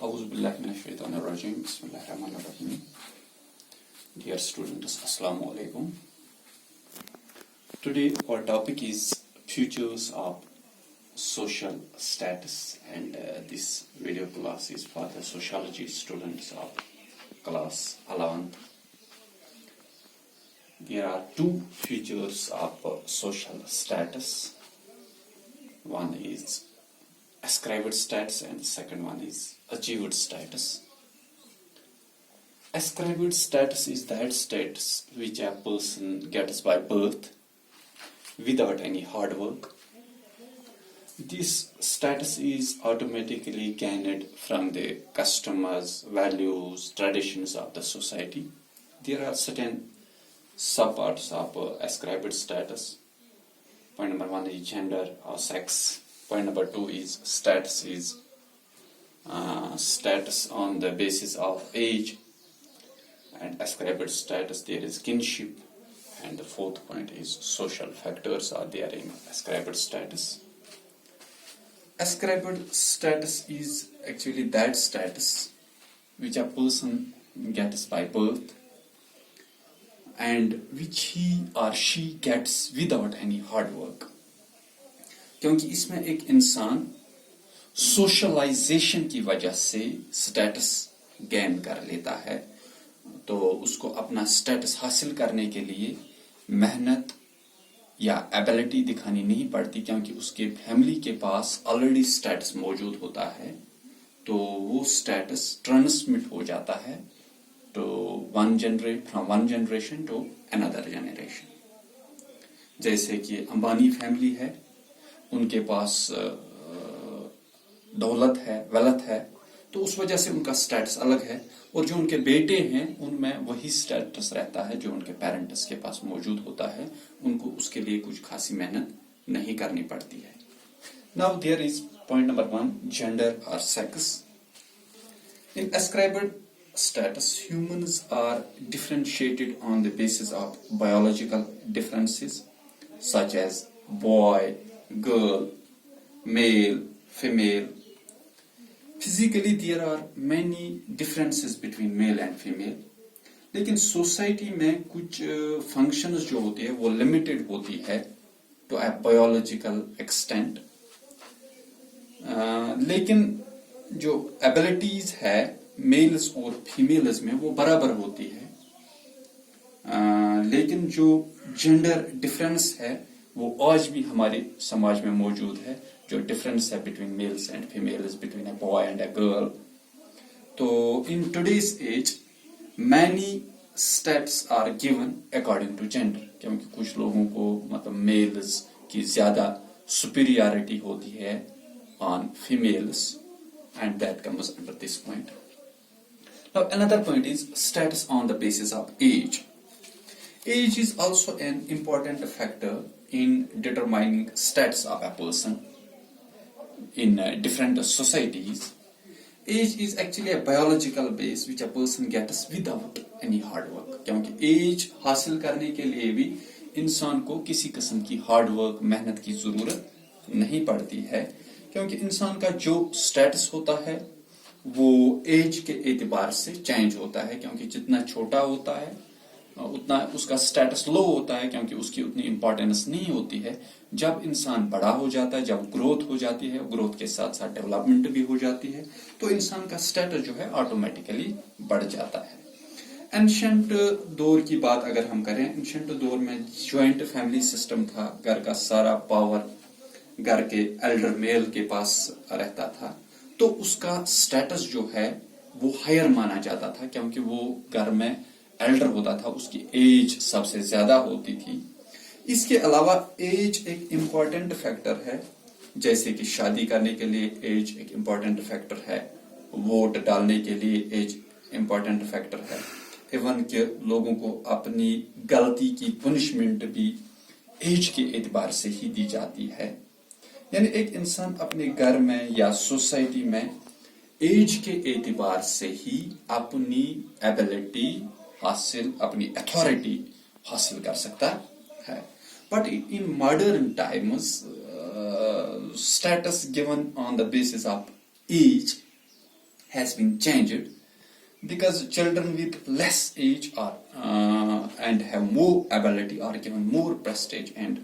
أعوذ بالله من الشيطان الرجيم بسم الله الرحمن الرحيم. Dear students, Assalamu alaikum. Today our topic is futures of social status, and this video class is for the sociology students of class 11th. There are two features of social status. One is ascribed status and the second one is achieved status. Ascribed status is that status which a person gets by birth without any hard work. This status is automatically gained from the customs, values, traditions of the society. There are certain subparts of ascribed status. Point number one is gender or sex. Point number two is status on the basis of age, and ascribed status there is kinship, and the fourth point is social factors are there in ascribed status. Ascribed status is actually that status which a person gets by birth and which he or she gets without any hard work. کیونکہ اس میں ایک انسان socialisation کی وجہ سے status gain کر لیتا ہے، تو اس کو اپنا سٹیٹس حاصل کرنے کے لیے محنت یا ایبلٹی دکھانی نہیں پڑتی، کیونکہ اس کے فیملی کے پاس آلریڈی سٹیٹس موجود ہوتا ہے، تو وہ سٹیٹس ٹرانسمٹ ہو جاتا ہے تو from one generation to another generation. جیسے کہ امبانی فیملی ہے، ان کے پاس دولت ہے، ویلتھ ہے، تو اس وجہ سے ان کا سٹیٹس الگ ہے، اور جو ان کے بیٹے ہیں ان میں وہی سٹیٹس رہتا ہے جو ان کے پیرنٹس کے پاس موجود ہوتا ہے، ان کو اس کے لیے کچھ خاصی محنت نہیں کرنی پڑتی ہے. Now there is point number one, gender or sex. In ascribed status, humans are differentiated on the basis of biological differences such as boy, girl, male, female. Physically there are many differences between male and female. لیکن society میں کچھ functions جو ہوتی ہے وہ limited ہوتی ہے to a biological extent, لیکن جو ایبلٹیز ہے میلز اور فیمیلز میں وہ برابر ہوتی ہے. لیکن جو جینڈر ڈفرینس ہے وہ آج بھی ہمارے سماج میں موجود ہے، جو ڈفرینس ہے between males and females, between a boy and a girl. تو in today's age many steps are given according to gender, کیونکہ کچھ لوگوں کو مطلب میلز کی زیادہ سپیریارٹی ہوتی ہے on females, and that comes under this point. Now another point is status on the basis of age. Age is also an important factor in determining status of a person in different societies. Age is actually a biological base which a person gets without any hard work. کیونکہ age حاصل کرنے کے لیے بھی انسان کو کسی قسم کی ہارڈ ورک، محنت کی ضرورت نہیں پڑتی ہے، کیونکہ انسان کا جو سٹیٹس ہوتا ہے وہ ایج کے اعتبار سے چینج ہوتا ہے، کیونکہ جتنا چھوٹا ہوتا ہے اتنا اس کا سٹیٹس لو ہوتا ہے، کیونکہ اس کی اتنی امپورٹینس نہیں ہوتی ہے. جب انسان بڑا ہو جاتا ہے، جب گروتھ ہو جاتی ہے، گروتھ کے ساتھ ساتھ ڈیولپمنٹ بھی ہو جاتی ہے، تو انسان کا سٹیٹس جو ہے آٹومیٹیکلی بڑھ جاتا ہے. اینشنٹ دور کی بات اگر ہم کریں، اینشنٹ دور میں جوائنٹ فیملی سسٹم تھا، گھر کا سارا پاور گھر کے ایلڈر میل کے پاس رہتا تھا، تو اس کا سٹیٹس جو ہے وہ ہائر مانا جاتا تھا، کیونکہ وہ گھر میں ایلڈر ہوتا تھا، اس کی ایج سب سے زیادہ ہوتی تھی. اس کے علاوہ ایج ایک امپورٹنٹ فیکٹر ہے، جیسے کہ شادی کرنے کے لیے ایج ایک امپورٹنٹ فیکٹر ہے، ووٹ ڈالنے کے لیے ایج امپورٹنٹ فیکٹر ہے، ایون کہ لوگوں کو اپنی غلطی کی پنشمنٹ بھی ایج کے اعتبار سے ہی دی جاتی ہے. یعنی ایک انسان اپنے گھر میں یا سوسائٹی میں ایج کے اعتبار سے ہی اپنی ایبلٹی حاصل، اپنی اتھارٹی حاصل کر سکتا ہے. But in modern Times status given on the basis of age has been changed because children with less age are and have more ability are given more prestige and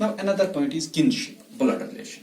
Now another point is kinship, blood relation.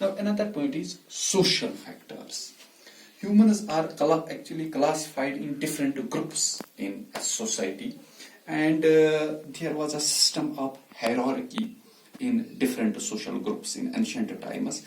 Now another point is social factors. Humans are actually classified in different groups in a society, and there was a system of hierarchy in different social groups in ancient times.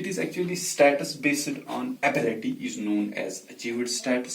It is actually status based on ability is known as achieved status.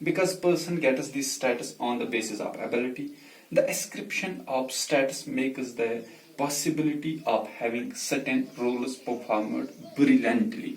Because person gets this status on the basis of ability. The ascription of status makes the possibility of having certain roles performed brilliantly.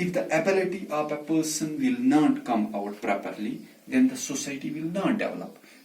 if the ability of a person will not come out properly, then the society will not develop.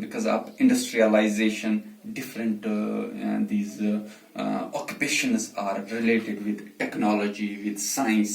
because of industrialization, different these occupations are related with technology, with science.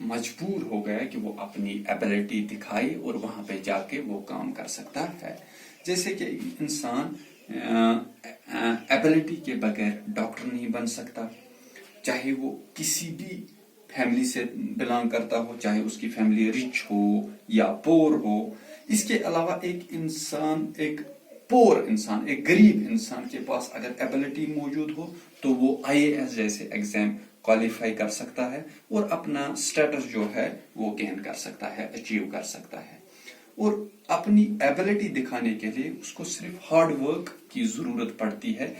مجبور ہو گیا کہ وہ اپنی ability دکھائے اور وہاں پہ جا کے وہ کام کر سکتا ہے. جیسے کہ انسان ایبلٹی کے بغیر ڈاکٹر نہیں بن سکتا، چاہے وہ کسی بھی فیملی سے بلانگ کرتا ہو، چاہے اس کی فیملی رچ ہو یا پور ہو. اس کے علاوہ ایک انسان، ایک پور انسان، ایک غریب انسان کے پاس اگر ایبلٹی موجود ہو تو وہ IAS جیسے ایگزام کوالیفائی کر سکتا ہے اور اپنا سٹیٹس جو ہے وہ گین کر سکتا ہے، اچیو کر سکتا ہے. اور اپنی ایبلٹی دکھانے کے لیے اس کو صرف ہارڈ ورک کی ضرورت پڑتی ہے،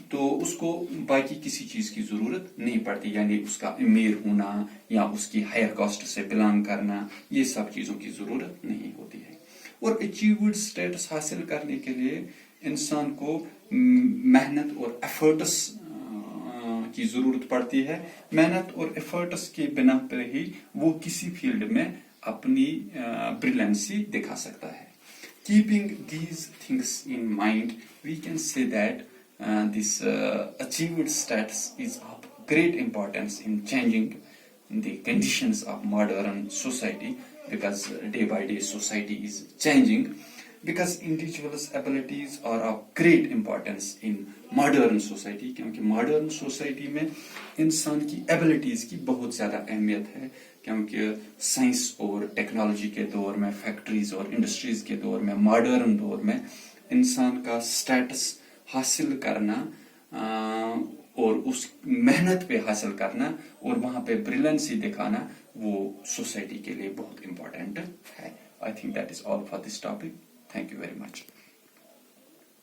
تو اس کو باقی کسی چیز کی ضرورت نہیں پڑتی، یعنی اس کا امیر ہونا یا اس کی ہائر کاسٹ سے بلانگ کرنا، یہ سب چیزوں کی ضرورت نہیں ہوتی ہے. اور اچیوڈ سٹیٹس حاصل کرنے کے لیے انسان کو محنت اور ایفرٹس کی ضرورت پڑتی ہے. محنت اور ایفرٹس کے بنا پر ہی وہ کسی فیلڈ میں اپنی بریلنسی دکھا سکتا ہے. Keeping these things in mind, we can say that this achieved status is of great importance in changing the conditions of modern society, because day by day society is changing, because individuals' abilities are of great importance in modern society. کیونکہ modern society میں انسان کی abilities کی بہت زیادہ اہمیت ہے، کیونکہ سائنس اور ٹیکنالوجی کے دور میں، فیکٹریز اور انڈسٹریز کے دور میں، ماڈرن دور میں انسان کا سٹیٹس حاصل کرنا اور اس محنت پہ حاصل کرنا اور وہاں پہ بریلنسی دکھانا وہ سوسائٹی کے لیے بہت امپورٹنٹ ہے. I think that is all for this topic. Thank you very much.